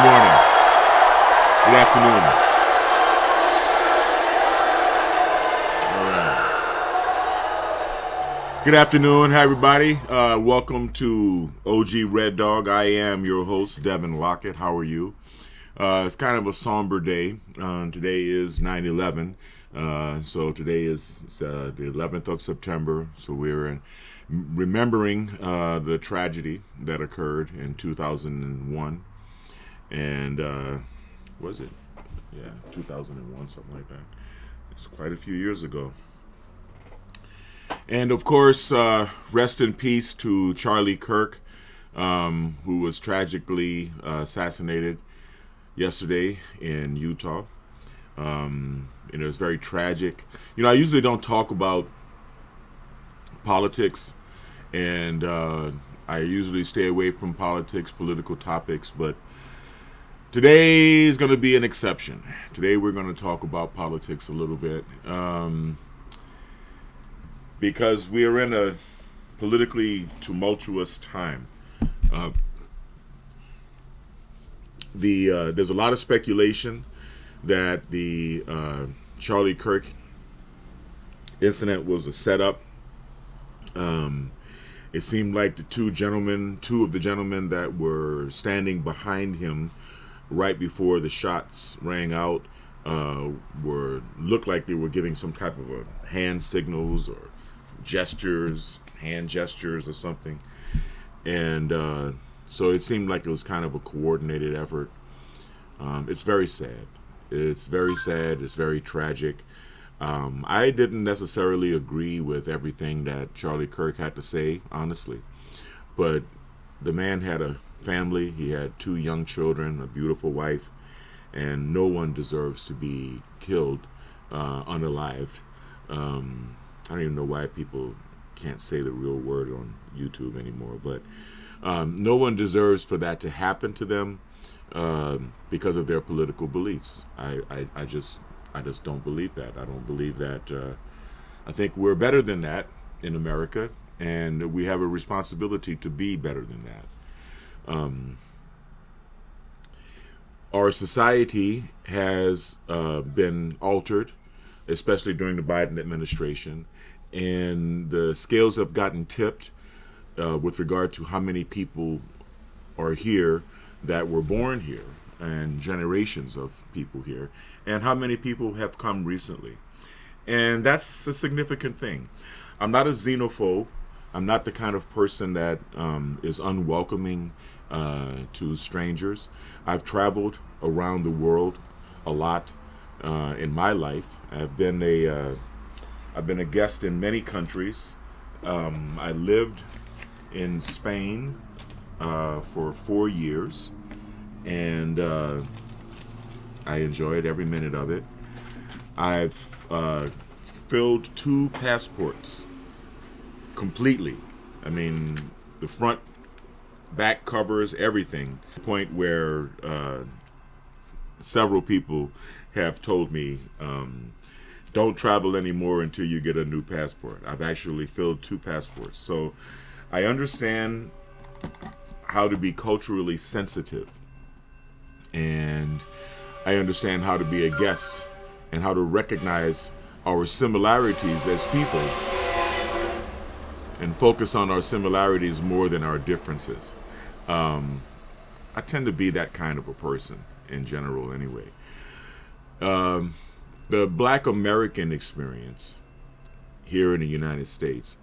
morning. Good afternoon. All right. Good afternoon, hi everybody. Welcome to OG Red Dog. I am your host, Devin Lockett. How are you? It's kind of a somber day. Today is 9/11. So today is the 11th of September. So we're remembering the tragedy that occurred in 2001. And was it? Yeah, 2001, something like that. It's quite a few years ago. And of course, rest in peace to Charlie Kirk, who was tragically assassinated yesterday in Utah. It was very tragic. I usually don't talk about politics, and I usually stay away from politics, political topics, but today is going to be an exception. Today we're going to talk about politics a little bit, because we are in a politically tumultuous time. There's a lot of speculation that the Charlie Kirk incident was a setup. It seemed like the two of the gentlemen that were standing behind him right before the shots rang out looked like they were giving some type of a hand signals or hand gestures or something. And so it seemed like it was kind of a coordinated effort. It's very sad. It's very sad. It's very tragic. I didn't necessarily agree with everything that Charlie Kirk had to say, honestly. But the man had a family. He had 2 young children, a beautiful wife, and no one deserves to be killed unalived. I don't even know why people can't say the real word on YouTube anymore, but no one deserves for that to happen to them because of their political beliefs. I just don't believe that. I don't believe that. I think we're better than that in America, and we have a responsibility to be better than that. Our society has been altered, especially during the Biden administration, and the scales have gotten tipped with regard to how many people are here that were born here, and generations of people here, and how many people have come recently. And that's a significant thing. I'm not a xenophobe. I'm not the kind of person that is unwelcoming to strangers. I've traveled around the world a lot in my life. I've been a guest in many countries. I lived in Spain for 4 years, and I enjoyed every minute of it. I've filled 2 passports completely. I mean, the front, back covers, everything. To the point where several people have told me, don't travel anymore until you get a new passport. I've actually filled 2 passports. So I understand how to be culturally sensitive, and I understand how to be a guest and how to recognize our similarities as people and focus on our similarities more than our differences. I tend to be that kind of a person in general anyway. The Black American experience here in the United States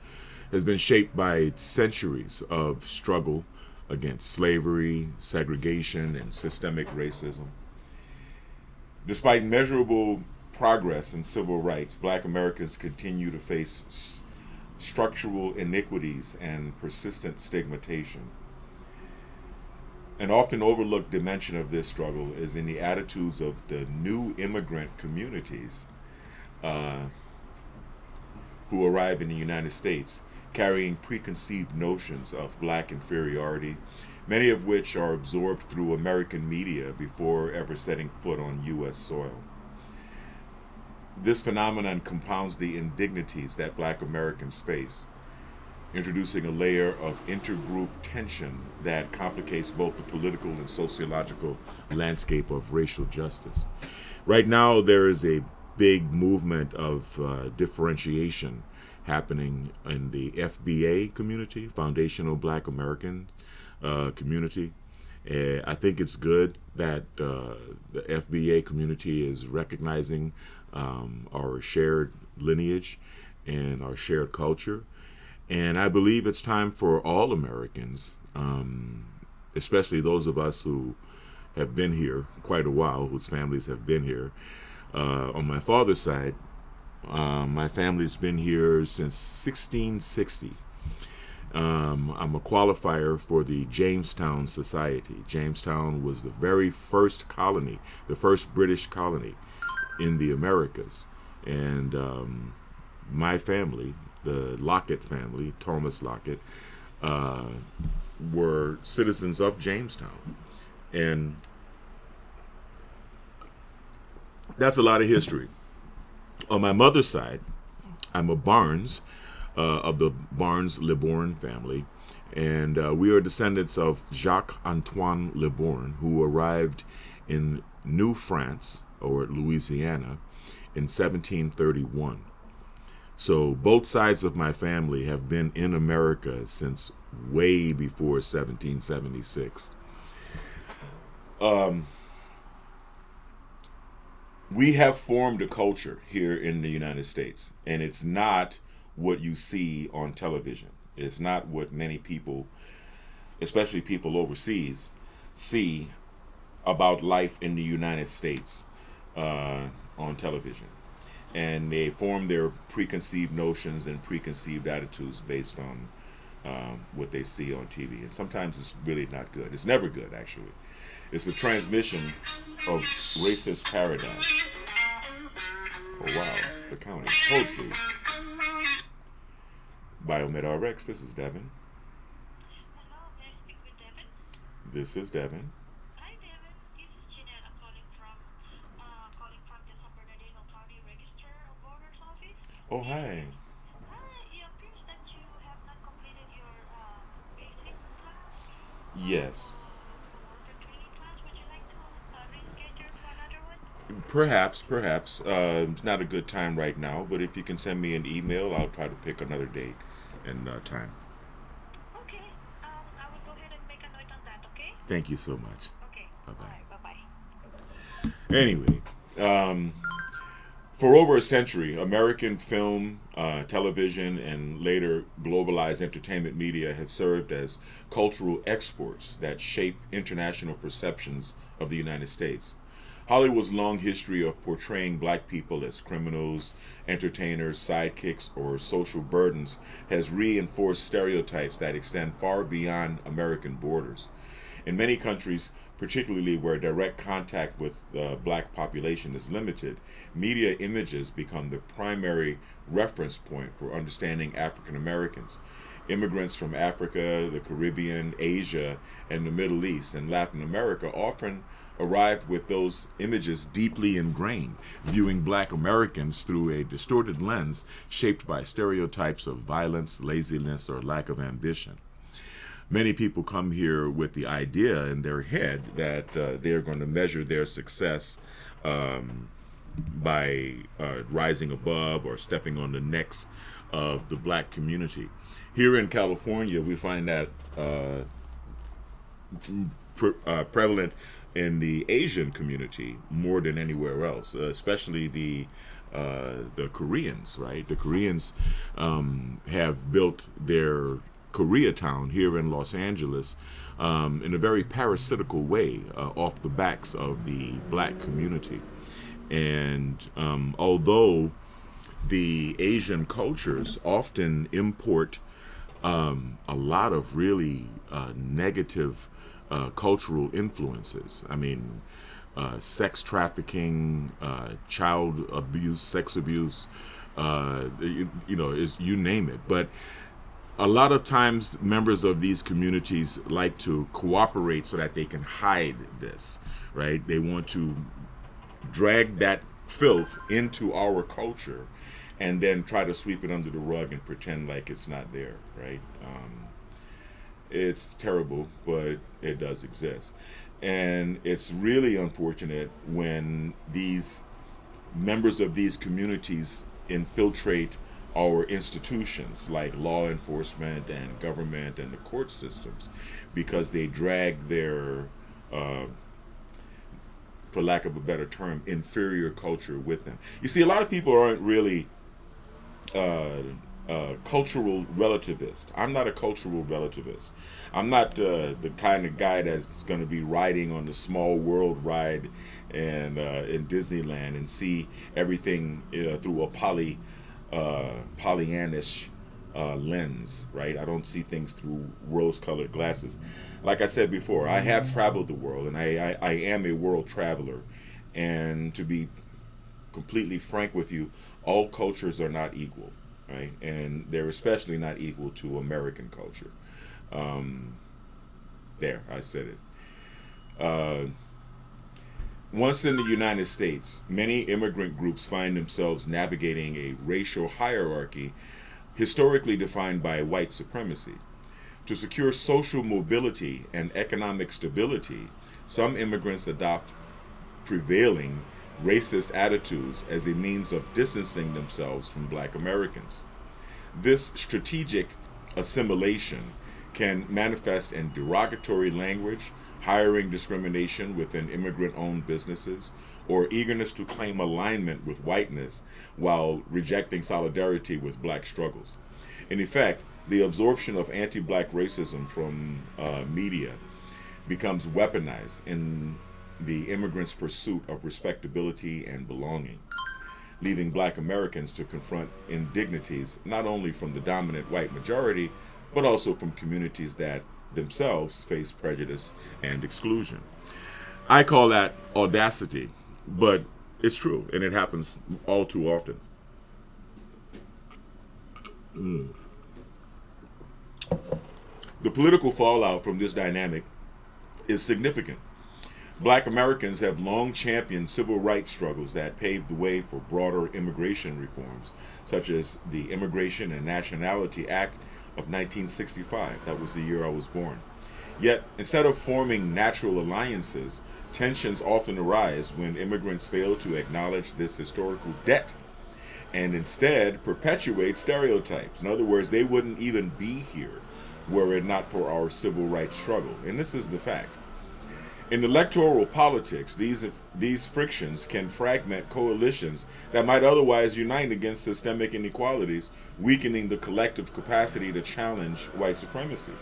has been shaped by centuries of struggle against slavery, segregation, and systemic racism. Despite measurable progress in civil rights, Black Americans continue to face structural iniquities and persistent stigmatization. An often overlooked dimension of this struggle is in the attitudes of the new immigrant communities who arrive in the United States, carrying preconceived notions of Black inferiority, many of which are absorbed through American media before ever setting foot on U.S. soil. This phenomenon compounds the indignities that Black Americans face, introducing a layer of intergroup tension that complicates both the political and sociological landscape of racial justice. Right now, there is a big movement of differentiation happening in the FBA community, Foundational Black American community. I think it's good that the FBA community is recognizing our shared lineage and our shared culture. And I believe it's time for all Americans, especially those of us who have been here quite a while, whose families have been here. On my father's side, my family's been here since 1660. I'm a qualifier for the Jamestown Society. Jamestown was the very first colony, the first British colony in the Americas. And my family, the Lockett family, Thomas Lockett, were citizens of Jamestown. And that's a lot of history. On my mother's side, I'm a Barnes, of the Barnes-Libourne family, and we are descendants of Jacques-Antoine Libourne, who arrived in New France, or Louisiana, in 1731. So both sides of my family have been in America since way before 1776. We have formed a culture here in the United States, and it's not what you see on television. It's not what many people, especially people overseas, see about life in the United States on television. And they form their preconceived notions and preconceived attitudes based on what they see on TV. And sometimes it's really not good. It's never good, actually. It's a transmission of racist paradigms. Oh, wow. The county. Hold, please. Biomed RX, this is Devin. Hello, may I speak with Devin? This is Devin. Hi, Devin. This is Jeanette. I'm calling from the San Bernardino County Register of Voters Office. Oh, hi. It appears that you have not completed your basic class. Yes. The training class. Would you like to reschedule for another one? Perhaps. It's not a good time right now, but if you can send me an email, I'll try to pick another date and time. Okay. I will go ahead and make a note on that. Okay. Thank you so much. Okay. Bye-bye. All right, bye-bye. Anyway, for over a century, American film, television, and later globalized entertainment media have served as cultural exports that shape international perceptions of the United States. Hollywood's long history of portraying black people as criminals, entertainers, sidekicks, or social burdens has reinforced stereotypes that extend far beyond American borders. In many countries, particularly where direct contact with the black population is limited, media images become the primary reference point for understanding African Americans. Immigrants from Africa, the Caribbean, Asia, and the Middle East and Latin America often arrive with those images deeply ingrained, viewing black Americans through a distorted lens shaped by stereotypes of violence, laziness, or lack of ambition. Many people come here with the idea in their head that they're going to measure their success by rising above or stepping on the necks of the black community. Here in California, we find that prevalent in the Asian community more than anywhere else, especially the Koreans, right? The Koreans have built their Koreatown here in Los Angeles in a very parasitical way off the backs of the black community. And although the Asian cultures often import a lot of really negative cultural influences. I mean, sex trafficking, child abuse, sex abuse, is you name it. But a lot of times members of these communities like to cooperate so that they can hide this, right? They want to drag that filth into our culture and then try to sweep it under the rug and pretend like it's not there, right? It's terrible, but it does exist. And it's really unfortunate when these members of these communities infiltrate our institutions like law enforcement and government and the court systems because they drag their, for lack of a better term, inferior culture with them. You see, a lot of people aren't really uh, cultural relativist. I'm not a cultural relativist. I'm not the kind of guy that's going to be riding on the small world ride and in Disneyland and see everything through a Pollyannish lens, right? I don't see things through rose-colored glasses. Like I said before, I have traveled the world, and I am a world traveler. And to be completely frank with you, all cultures are not equal, right? And they're especially not equal to American culture. Um, there, I said it. Once in the United States, many immigrant groups find themselves navigating a racial hierarchy historically defined by white supremacy. To secure social mobility and economic stability, some immigrants adopt prevailing racist attitudes as a means of distancing themselves from black Americans. This strategic assimilation can manifest in derogatory language, hiring discrimination within immigrant owned businesses, or eagerness to claim alignment with whiteness while rejecting solidarity with black struggles. In effect, the absorption of anti black racism from media becomes weaponized in the immigrants' pursuit of respectability and belonging, leaving black Americans to confront indignities not only from the dominant white majority, but also from communities that themselves face prejudice and exclusion. I call that audacity, but it's true, and it happens all too often. The political fallout from this dynamic is significant. Black Americans have long championed civil rights struggles that paved the way for broader immigration reforms, such as the Immigration and Nationality Act of 1965. That was the year I was born. Yet, instead of forming natural alliances, tensions often arise when immigrants fail to acknowledge this historical debt and instead perpetuate stereotypes. In other words, they wouldn't even be here were it not for our civil rights struggle. And this is the fact. In electoral politics, these frictions can fragment coalitions that might otherwise unite against systemic inequalities, weakening the collective capacity to challenge white supremacy.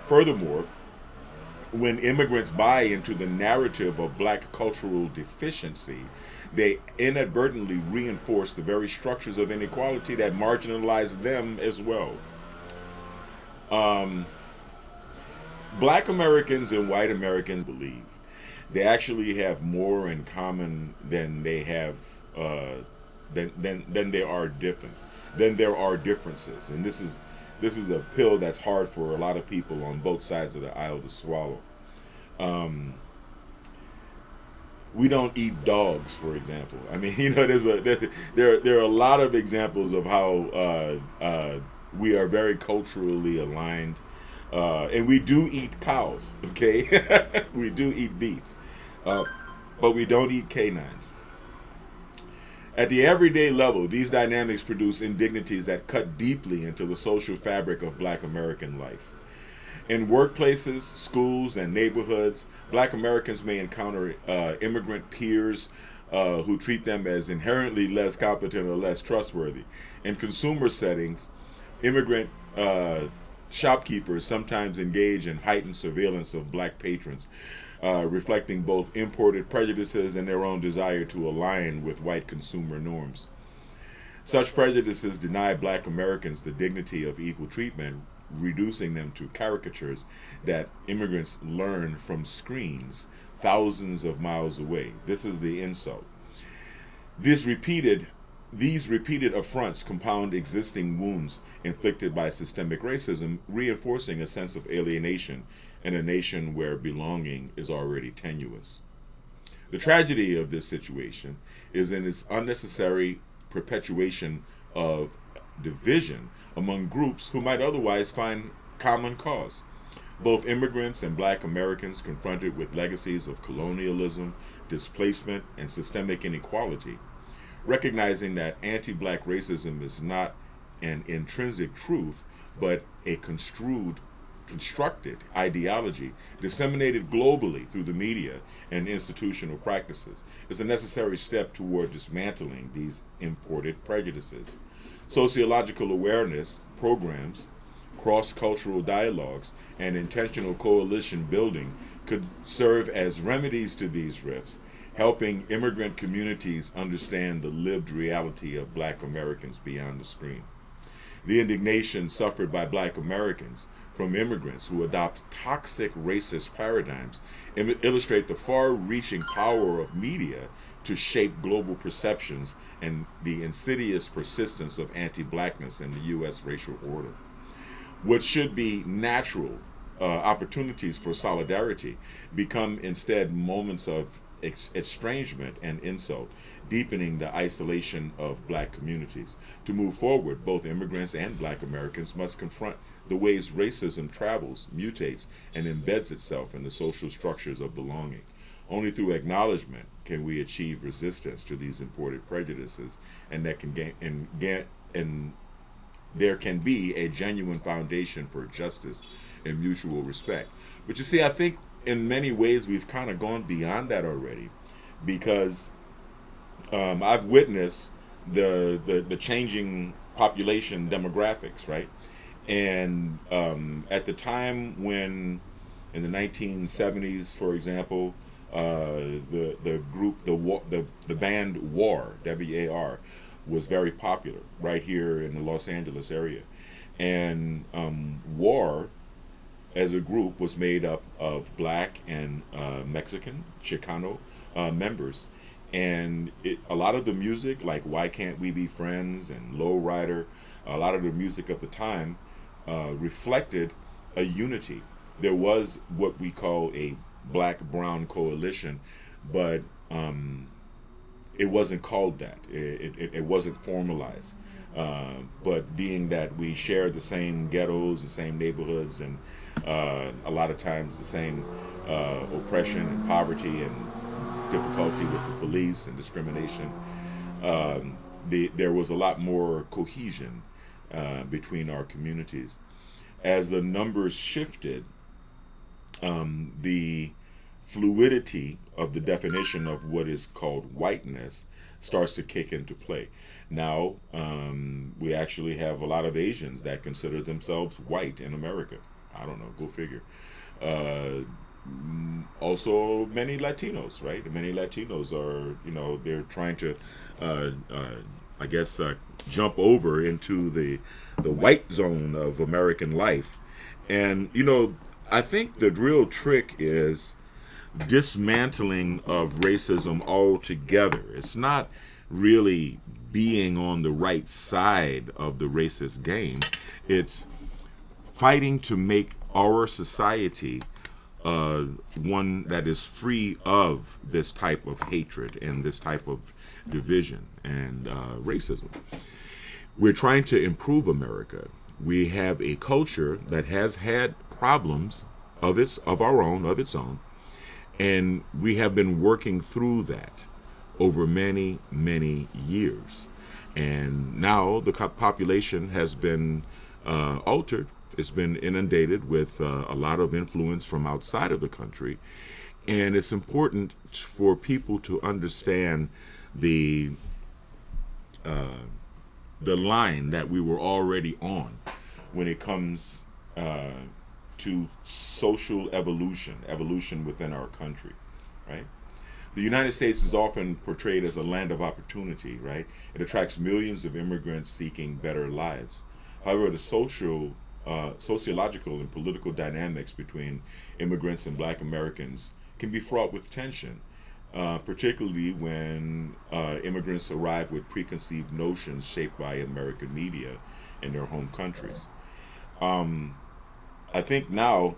Furthermore, when immigrants buy into the narrative of black cultural deficiency, they inadvertently reinforce the very structures of inequality that marginalize them as well. Um, Black Americans and white Americans believe they actually have more in common than they have than they are different. Then there are differences, and this is a pill that's hard for a lot of people on both sides of the aisle to swallow. Um, we don't eat dogs, for example. I mean, there are a lot of examples of how we are very culturally aligned, and we do eat cows. Okay, we do eat beef, uh, but we don't eat canines. At the everyday level, these dynamics produce indignities that cut deeply into the social fabric of black American life. In workplaces, schools, and neighborhoods, black Americans may encounter immigrant peers who treat them as inherently less competent or less trustworthy. In consumer settings, immigrant shopkeepers sometimes engage in heightened surveillance of black patrons, reflecting both imported prejudices and their own desire to align with white consumer norms. Such prejudices deny black Americans the dignity of equal treatment, reducing them to caricatures that immigrants learn from screens thousands of miles away. This is the insult. This repeated These repeated affronts compound existing wounds inflicted by systemic racism, reinforcing a sense of alienation in a nation where belonging is already tenuous. The tragedy of this situation is in its unnecessary perpetuation of division among groups who might otherwise find common cause. Both immigrants and black Americans confronted with legacies of colonialism, displacement, and systemic inequality, recognizing that anti black racism is not an intrinsic truth, but a constructed ideology disseminated globally through the media and institutional practices, is a necessary step toward dismantling these imported prejudices. Sociological awareness programs, cross cultural dialogues, and intentional coalition building could serve as remedies to these rifts, helping immigrant communities understand the lived reality of black Americans beyond the screen. The indignation suffered by black Americans from immigrants who adopt toxic racist paradigms illustrate the far-reaching power of media to shape global perceptions and the insidious persistence of anti-blackness in the U.S. racial order. What should be natural opportunities for solidarity become instead moments of estrangement and insult, deepening the isolation of black communities. To move forward, both immigrants and black Americans must confront the ways racism travels, mutates, and embeds itself in the social structures of belonging. Only through acknowledgement can we achieve resistance to these imported prejudices, and that can and there can be a genuine foundation for justice and mutual respect. But you see, I think in many ways we've kind of gone beyond that already, because I've witnessed the changing population demographics, right? And at the time when, in the 1970s, for example, the group the band War, WAR, was very popular right here in the Los Angeles area, and War as a group was made up of black and Mexican Chicano members, and a lot of the music, like "Why Can't We Be Friends" and "Lowrider," a lot of the music of the time reflected a unity. There was what we call a black-brown coalition, but it wasn't called that. It wasn't formalized. But being that we share the same ghettos, the same neighborhoods, and a lot of times the same oppression and poverty and difficulty with the police and discrimination, there was a lot more cohesion between our communities. As the numbers shifted, the fluidity of the definition of what is called whiteness starts to kick into play. Now, we actually have a lot of Asians that consider themselves white in America. I don't know, go figure. Also, many Latinos, right? Many Latinos are, they're trying to, jump over into the white zone of American life. And, I think the real trick is dismantling of racism altogether. It's not really being on the right side of the racist game. It's fighting to make our society one that is free of this type of hatred and this type of division and racism. We're trying to improve America. We have a culture that has had problems of its own, and we have been working through that over many, many years. And now the population has been altered. It's been inundated with a lot of influence from outside of the country. And it's important for people to understand the line that we were already on when it comes to social evolution within our country, right? The United States is often portrayed as a land of opportunity, right? It attracts millions of immigrants seeking better lives. However, the sociological and political dynamics between immigrants and black Americans can be fraught with tension, particularly when immigrants arrive with preconceived notions shaped by American media in their home countries. I think now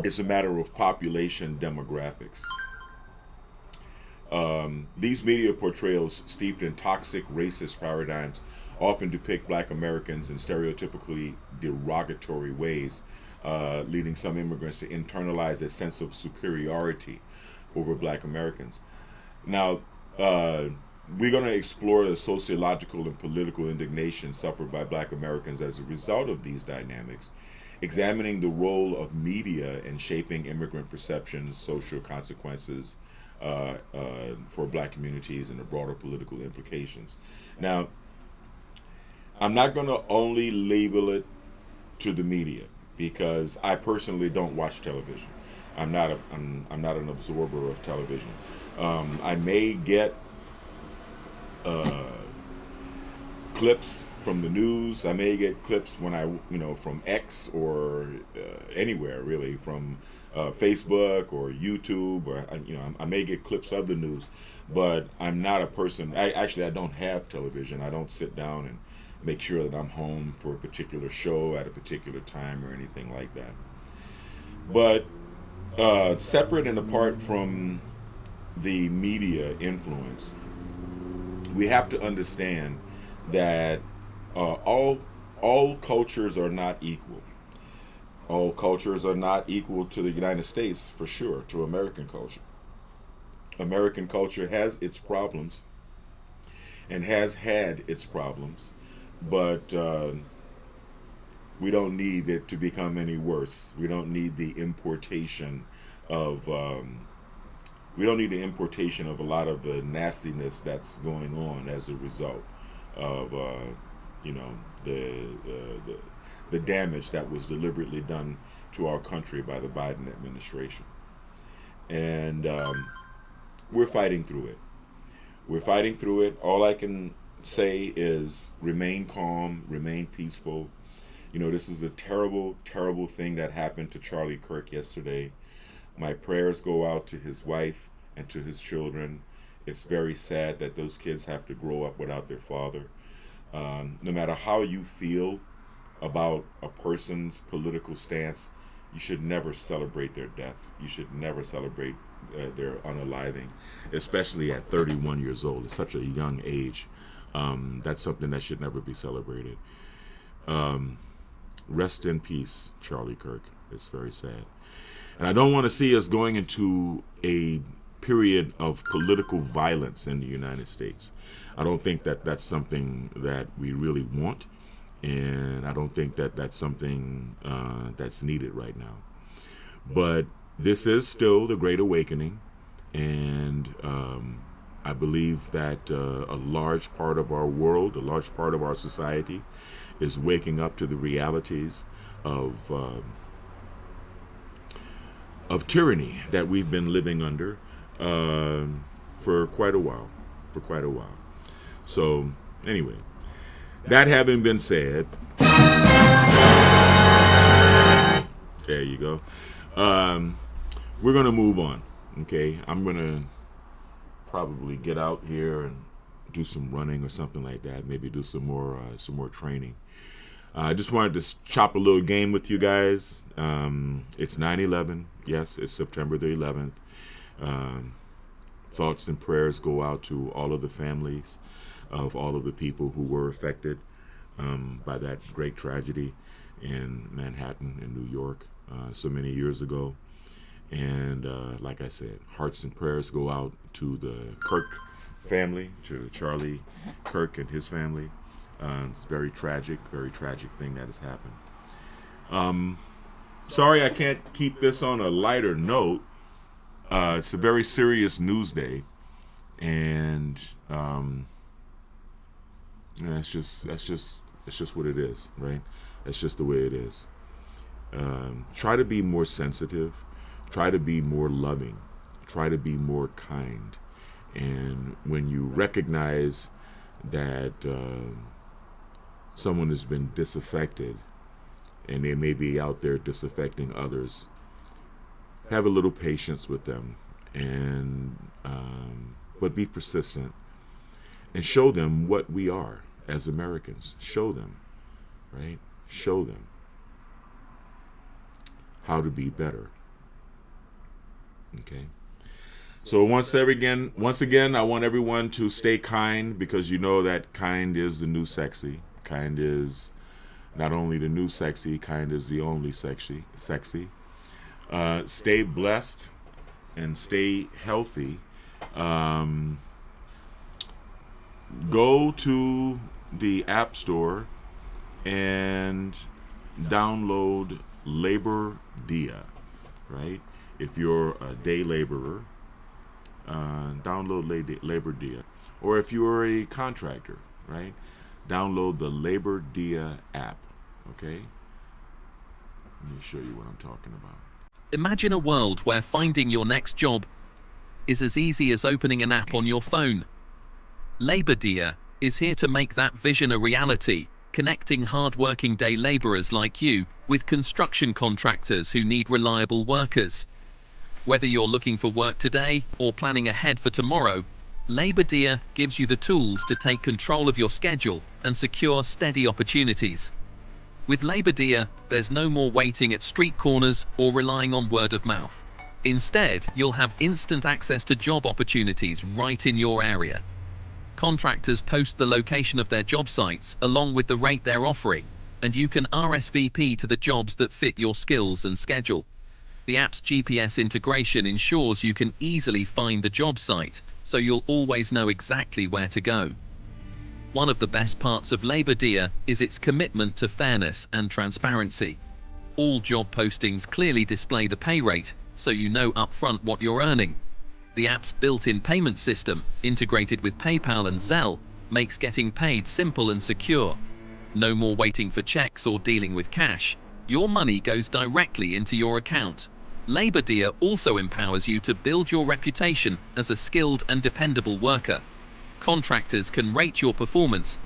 it's a matter of population demographics. These media portrayals, steeped in toxic racist paradigms, often depict black Americans in stereotypically derogatory ways, leading some immigrants to internalize a sense of superiority over black Americans. Now, we're going to explore the sociological and political indignation suffered by black Americans as a result of these dynamics, examining the role of media in shaping immigrant perceptions, social consequences for black communities, and the broader political implications. Now, I'm not going to only label it to the media because I personally don't watch television. I'm not an absorber of television. I may get clips from the news. I may get clips when from X or anywhere really, from Facebook or YouTube, or I may get clips of the news, but I'm not a person. I don't have television. I don't sit down and make sure that I'm home for a particular show at a particular time or anything like that. But separate and apart from the media influence, we have to understand that all cultures are not equal. All cultures are not equal to the United States, for sure, to American culture. American culture has its problems and has had its problems, but we don't need it to become any worse. We don't need the importation of a lot of the nastiness that's going on as a result of the damage that was deliberately done to our country by the Biden administration. And we're fighting through it. We're fighting through it. All I can say is remain calm, remain peaceful. This is a terrible, terrible thing that happened to Charlie Kirk yesterday. My prayers go out to his wife and to his children. It's very sad that those kids have to grow up without their father. No matter how you feel about a person's political stance, you should never celebrate their death. You should never celebrate their unaliving, especially at 31 years old. It's such a young age. That's something that should never be celebrated. Rest in peace, Charlie Kirk. It's very sad. And I don't want to see us going into a period of political violence in the United States. I don't think that that's something that we really want. And I don't think that that's something that's needed right now. But this is still the Great Awakening. And I believe that a large part of our world, a large part of our society is waking up to the realities of tyranny that we've been living under for quite a while. So anyway, that having been said, there you go. We're gonna move on. Okay, I'm gonna probably get out here and do some running or something like that. Maybe do some more training. I just wanted to chop a little game with you guys. It's 9/11. Yes, it's September the 11th. Thoughts and prayers go out to all of the families of all of the people who were affected by that great tragedy in Manhattan and New York so many years ago. And like I said, hearts and prayers go out to the Kirk family, to Charlie Kirk and his family. It's very tragic thing that has happened. Sorry I can't keep this on a lighter note. It's a very serious news day, and that's just what it is, right? That's just the way it is. Try to be more sensitive. Try to be more loving. Try to be more kind. And when you recognize that someone has been disaffected and they may be out there disaffecting others, have a little patience with them, and but be persistent and show them what we are as Americans. Show them, right? Show them how to be better. Okay. So once again, I want everyone to stay kind, because you know that kind is the new sexy. Kind is not only the new sexy, kind is the only sexy. Stay blessed and stay healthy. Go to the App Store and download Labor Dia, right? If you're a day laborer, download Labor Dia. Or if you're a contractor, right? Download the Labor Dia app, okay? Let me show you what I'm talking about. Imagine a world where finding your next job is as easy as opening an app on your phone. Labor Dia is here to make that vision a reality, connecting hard-working day laborers like you with construction contractors who need reliable workers. Whether you're looking for work today or planning ahead for tomorrow, Labor Dia gives you the tools to take control of your schedule and secure steady opportunities. With Labor Dia, there's no more waiting at street corners or relying on word of mouth. Instead, you'll have instant access to job opportunities right in your area. Contractors post the location of their job sites along with the rate they're offering, and you can RSVP to the jobs that fit your skills and schedule. The app's GPS integration ensures you can easily find the job site, so you'll always know exactly where to go. One of the best parts of Labor Dia is its commitment to fairness and transparency. All job postings clearly display the pay rate, so you know upfront what you're earning. The app's built-in payment system, integrated with PayPal and Zelle, makes getting paid simple and secure. No more waiting for checks or dealing with cash. Your money goes directly into your account. Labor Dia also empowers you to build your reputation as a skilled and dependable worker. Contractors can rate your performance,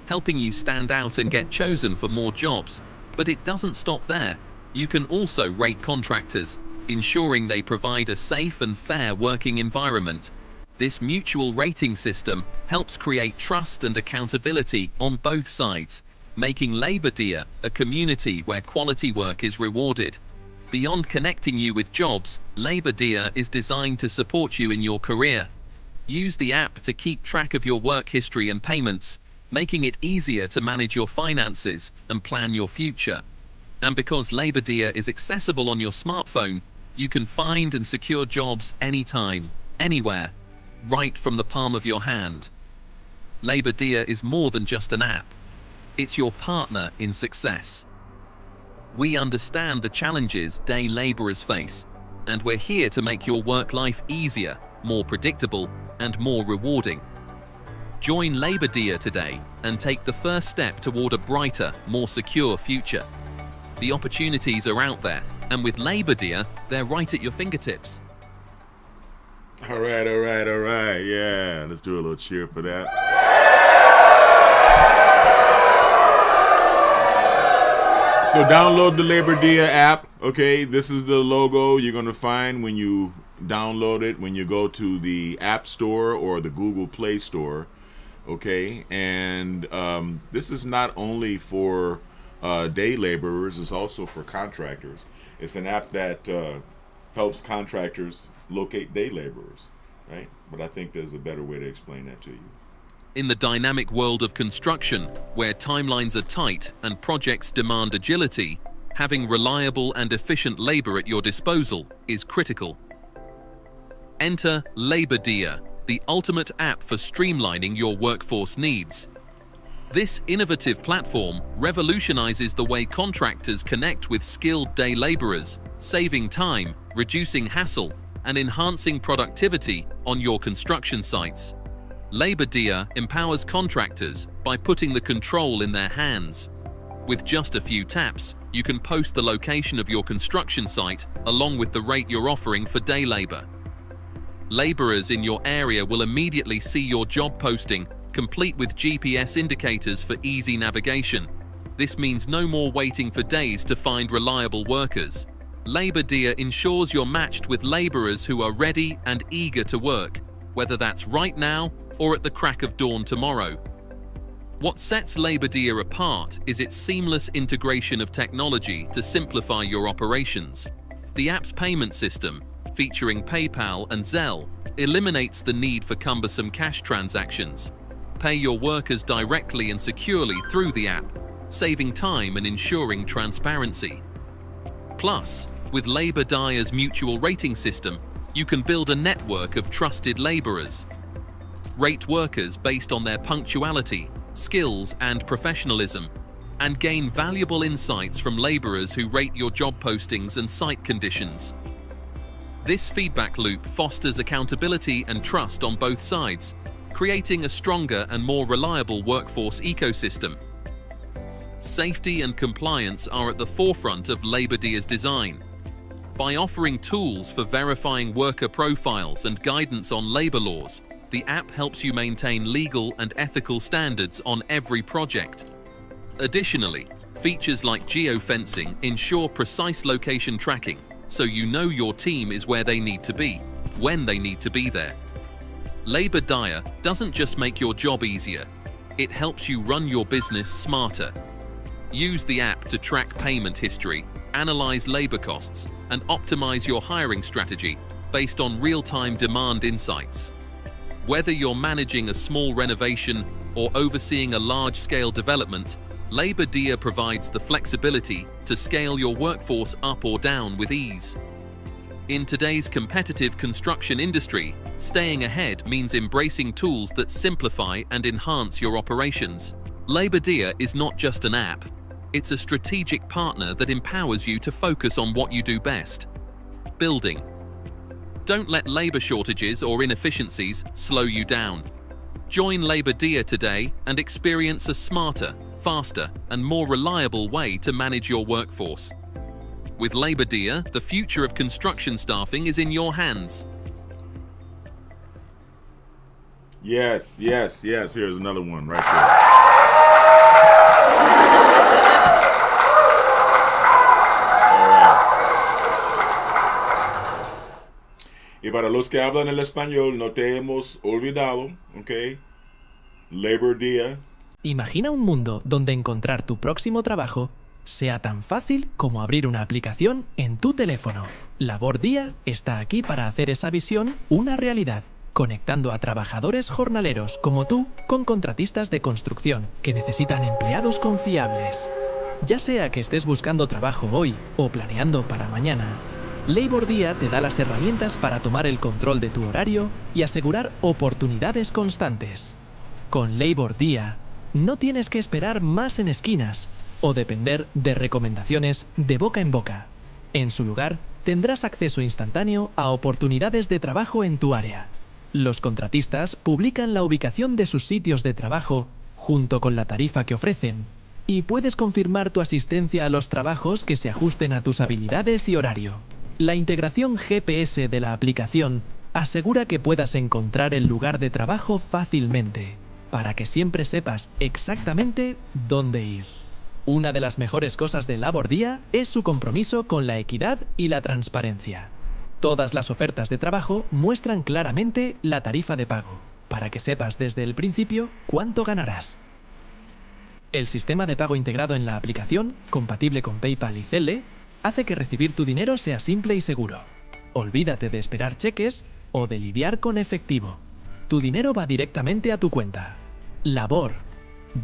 helping you stand out and get chosen for more jobs. But it doesn't stop there. You can also rate contractors, ensuring they provide a safe and fair working environment. This mutual rating system helps create trust and accountability on both sides, making Labor Dia a community where quality work is rewarded. Beyond connecting you with jobs, Labor Dia is designed to support you in your career. Use the app to keep track of your work history and payments, making it easier to manage your finances and plan your future. And because Labor Dia is accessible on your smartphone, you can find and secure jobs anytime, anywhere, right from the palm of your hand. Labor Dia is more than just an app. It's your partner in success. We understand the challenges day laborers face, and we're here to make your work life easier, more predictable, and more rewarding. Join Labor Dia today and take the first step toward a brighter, more secure future. The opportunities are out there, and with Labor Dia, they're right at your fingertips. All right. Yeah, let's do a little cheer for that. So download the Labor Dia app. Okay, this is the logo you're going to find when you download it, when you go to the App Store or the Google Play Store. Okay, and this is not only for day laborers, it's also for contractors. It's an app that helps contractors locate day laborers, right? But I think there's a better way to explain that to you. In the dynamic world of construction, where timelines are tight and projects demand agility, having reliable and efficient labor at your disposal is critical. Enter Labor Dia, the ultimate app for streamlining your workforce needs. This innovative platform revolutionizes the way contractors connect with skilled day laborers, saving time, reducing hassle, and enhancing productivity on your construction sites. Labor Dia empowers contractors by putting the control in their hands. With just a few taps, you can post the location of your construction site along with the rate you're offering for day labor. Laborers in your area will immediately see your job posting, complete with GPS indicators for easy navigation. This means no more waiting for days to find reliable workers. Labor Dia ensures you're matched with laborers who are ready and eager to work, whether that's right now or at the crack of dawn tomorrow. What sets Labor Dia apart is its seamless integration of technology to simplify your operations. The app's payment system, featuring PayPal and Zelle, eliminates the need for cumbersome cash transactions. Pay your workers directly and securely through the app, saving time and ensuring transparency. Plus, with Labor Dia's mutual rating system, you can build a network of trusted laborers. Rate workers based on their punctuality, skills, and professionalism, and gain valuable insights from laborers who rate your job postings and site conditions. This feedback loop fosters accountability and trust on both sides, creating a stronger and more reliable workforce ecosystem. Safety and compliance are at the forefront of Labor Dia's design. By offering tools for verifying worker profiles and guidance on labor laws, the app helps you maintain legal and ethical standards on every project. Additionally, features like geofencing ensure precise location tracking, so you know your team is where they need to be, when they need to be there. Labor Dia doesn't just make your job easier, it helps you run your business smarter. Use the app to track payment history, analyze labor costs, and optimize your hiring strategy based on real-time demand insights. Whether you're managing a small renovation or overseeing a large-scale development, Labor Dia provides the flexibility to scale your workforce up or down with ease. In today's competitive construction industry, staying ahead means embracing tools that simplify and enhance your operations. Labor Dia is not just an app, it's a strategic partner that empowers you to focus on what you do best: building. Don't let labor shortages or inefficiencies slow you down. Join Labor Dia today and experience a smarter, faster, and more reliable way to manage your workforce. With Labor Dia, the future of construction staffing is in your hands. Yes. Here's another one right there. Y para los que hablan el español, no te hemos olvidado, ¿ok? Labor Dia. Imagina un mundo donde encontrar tu próximo trabajo sea tan fácil como abrir una aplicación en tu teléfono. Labor Dia está aquí para hacer esa visión una realidad, conectando a trabajadores jornaleros como tú con contratistas de construcción que necesitan empleados confiables. Ya sea que estés buscando trabajo hoy o planeando para mañana, Labor Dia te da las herramientas para tomar el control de tu horario y asegurar oportunidades constantes. Con Labor Dia, no tienes que esperar más en esquinas o depender de recomendaciones de boca en boca. En su lugar, tendrás acceso instantáneo a oportunidades de trabajo en tu área. Los contratistas publican la ubicación de sus sitios de trabajo junto con la tarifa que ofrecen, y puedes confirmar tu asistencia a los trabajos que se ajusten a tus habilidades y horario. La integración GPS de la aplicación asegura que puedas encontrar el lugar de trabajo fácilmente, para que siempre sepas exactamente dónde ir. Una de las mejores cosas de Labor Dia es su compromiso con la equidad y la transparencia. Todas las ofertas de trabajo muestran claramente la tarifa de pago, para que sepas desde el principio cuánto ganarás. El sistema de pago integrado en la aplicación, compatible con PayPal y Zelle, hace que recibir tu dinero sea simple y seguro. Olvídate de esperar cheques o de lidiar con efectivo. Tu dinero va directamente a tu cuenta. Labor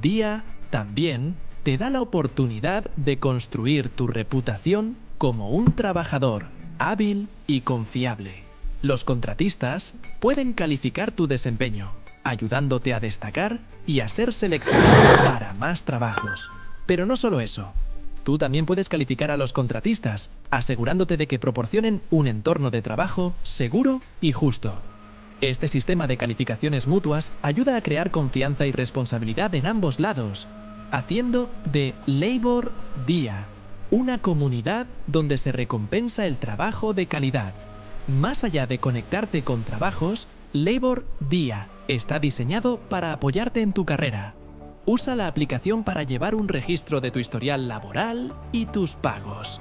Dia también te da la oportunidad de construir tu reputación como un trabajador hábil y confiable. Los contratistas pueden calificar tu desempeño, ayudándote a destacar y a ser seleccionado para más trabajos. Pero no solo eso. Tú también puedes calificar a los contratistas, asegurándote de que proporcionen un entorno de trabajo seguro y justo. Este sistema de calificaciones mutuas ayuda a crear confianza y responsabilidad en ambos lados, haciendo de Labor Dia una comunidad donde se recompensa el trabajo de calidad. Más allá de conectarte con trabajos, Labor Dia está diseñado para apoyarte en tu carrera. Usa la aplicación para llevar un registro de tu historial laboral y tus pagos,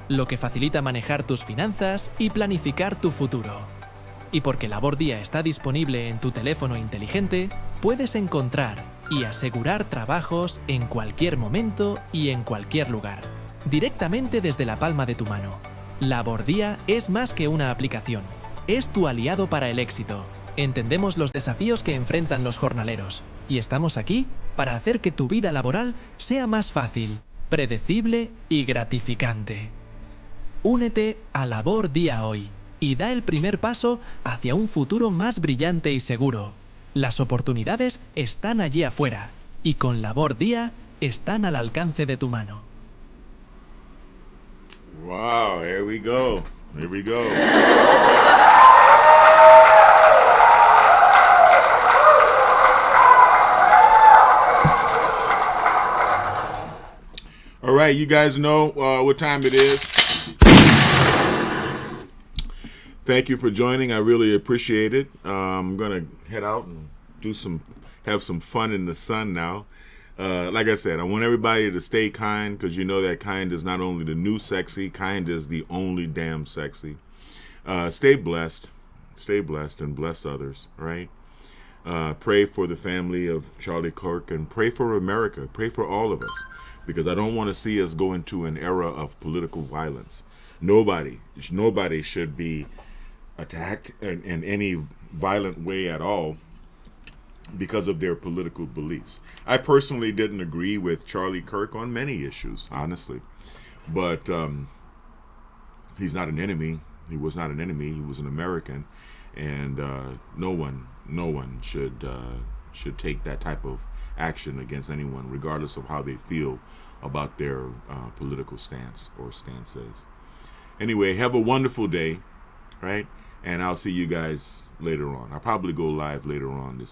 lo que facilita manejar tus finanzas y planificar tu futuro. Y porque Labor Dia está disponible en tu teléfono inteligente, puedes encontrar y asegurar trabajos en cualquier momento y en cualquier lugar, directamente desde la palma de tu mano. Labordía es más que una aplicación, es tu aliado para el éxito. Entendemos los desafíos que enfrentan los jornaleros y estamos aquí para hacer que tu vida laboral sea más fácil, predecible y gratificante. Únete a Labor Día hoy y da el primer paso hacia un futuro más brillante y seguro. Las oportunidades están allí afuera y con Labor Día están al alcance de tu mano. Wow, here we go. Here we go. All right, you guys know what time it is. Thank you for joining. I really appreciate it. I'm gonna head out and have some fun in the sun now. Like I said, I want everybody to stay kind because you know that kind is not only the new sexy, kind is the only damn sexy. Stay blessed, and bless others. Right? Pray for the family of Charlie Kirk and pray for America. Pray for all of us because I don't want to see us go into an era of political violence. Nobody should be attacked in any violent way at all because of their political beliefs. I personally didn't agree with Charlie Kirk on many issues, honestly, but he's not an enemy. He was not an enemy. He was an American, and no one should take that type of action against anyone, regardless of how they feel about their political stance or stances. Anyway, have a wonderful day, right? And I'll see you guys later on. I'll probably go live later on this evening.